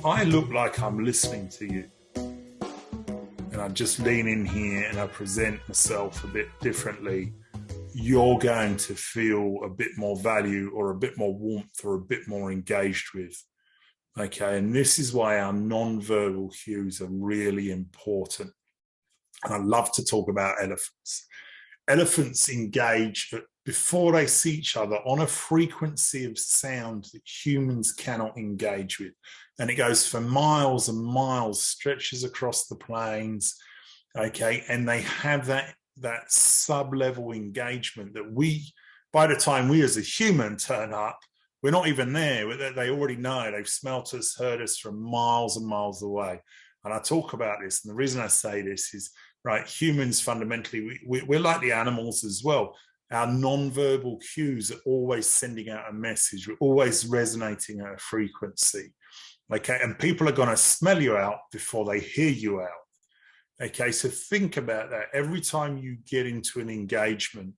if I look like I'm listening to you and I just lean in here and I present myself a bit differently, you're going to feel a bit more value or a bit more warmth or a bit more engaged with. Okay, and this is why our non-verbal cues are really important. And I love to talk about elephants. Elephants engage before they see each other on a frequency of sound that humans cannot engage with. And it goes for miles and miles, stretches across the plains, okay? And they have that sub-level engagement that by the time we as a human turn up, we're not even there. They already know. They've smelt us, heard us from miles and miles away. And I talk about this, and the reason I say this is, right, humans fundamentally, we're like the animals as well. Our non-verbal cues are always sending out a message. We're always resonating at a frequency, okay? And people are going to smell you out before they hear you out, okay? So think about that. Every time you get into an engagement,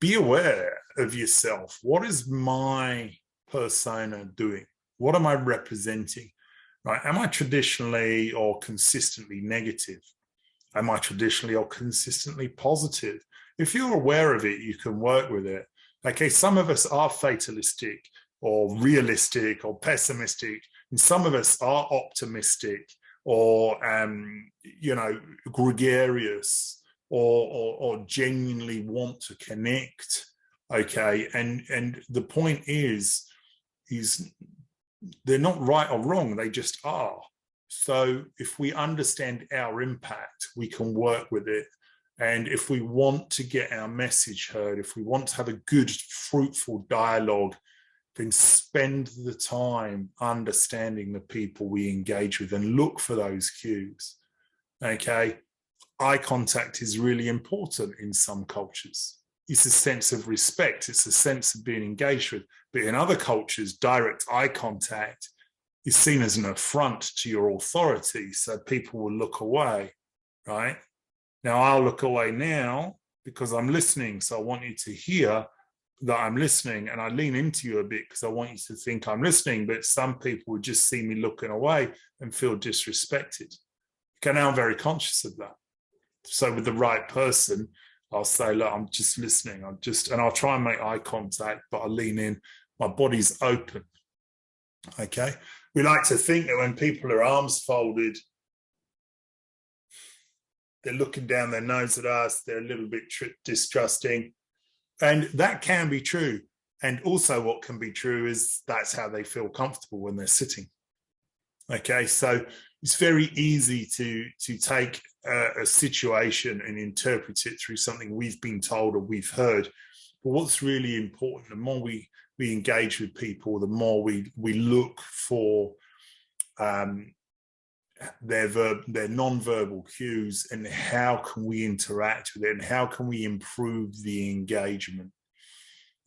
be aware of yourself. What is my persona doing? What am I representing, right? Am I traditionally or consistently negative? Am I traditionally or consistently positive? If you're aware of it, you can work with it. Okay, some of us are fatalistic or realistic or pessimistic, and some of us are optimistic or, gregarious or genuinely want to connect. Okay, and the point is they're not right or wrong, they just are. So if we understand our impact, we can work with it. And if we want to get our message heard, if we want to have a good, fruitful dialogue, then spend the time understanding the people we engage with and look for those cues. Okay. Eye contact is really important in some cultures. It's a sense of respect. It's a sense of being engaged with. But in other cultures, direct eye contact is seen as an affront to your authority. So people will look away, right? Now, I'll look away now because I'm listening. So I want you to hear that I'm listening, and I lean into you a bit because I want you to think I'm listening. But some people would just see me looking away and feel disrespected. Okay, now I'm very conscious of that. So with the right person, I'll say, look, I'm just listening. And I'll try and make eye contact, but I'll lean in. My body's open. Okay. We like to think that when people are arms folded, they're looking down their nose at us, they're a little bit distrusting. And that can be true. And also what can be true is that's how they feel comfortable when they're sitting. Okay, so it's very easy to take a situation and interpret it through something we've been told or we've heard. But what's really important, the more we engage with people, the more we look for their non-verbal cues and how can we interact with it and how can we improve the engagement.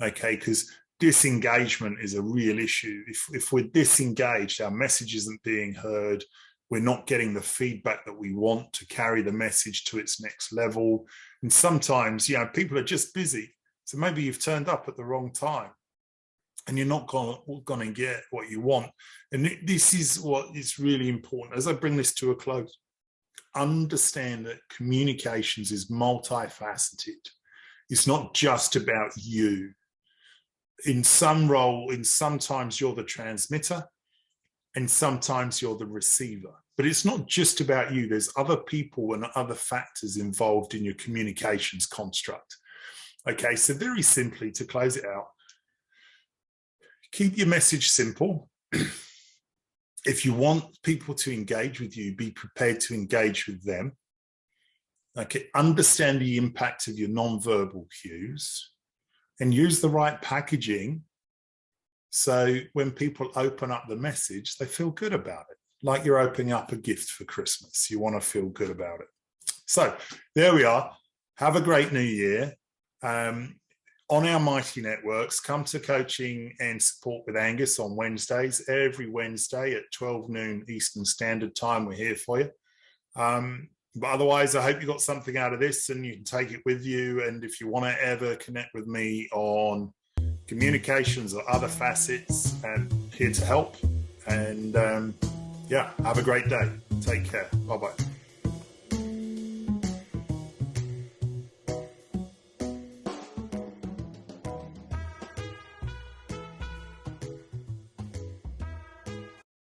Okay, because disengagement is a real issue. If we're disengaged, our message isn't being heard, we're not getting the feedback that we want to carry the message to its next level. And sometimes, people are just busy. So maybe you've turned up at the wrong time and you're not going to get what you want. And this is what is really important. As I bring this to a close, understand that communications is multifaceted. It's not just about you. Sometimes you're the transmitter and sometimes you're the receiver. But it's not just about you. There's other people and other factors involved in your communications construct. Okay, so very simply, to close it out, keep your message simple. If you want people to engage with you, be prepared to engage with them. Okay, understand the impact of your non-verbal cues and use the right packaging so when people open up the message, they feel good about it. Like you're opening up a gift for Christmas. You want to feel good about it. So there we are. Have a great new year. On our Mighty Networks, come to Coaching and Support with Angus on Wednesdays. Every Wednesday at 12 noon Eastern Standard Time, we're here for you. But otherwise, I hope you got something out of this and you can take it with you. And if you want to ever connect with me on communications or other facets, I'm here to help. And yeah, have a great day. Take care. Bye-bye.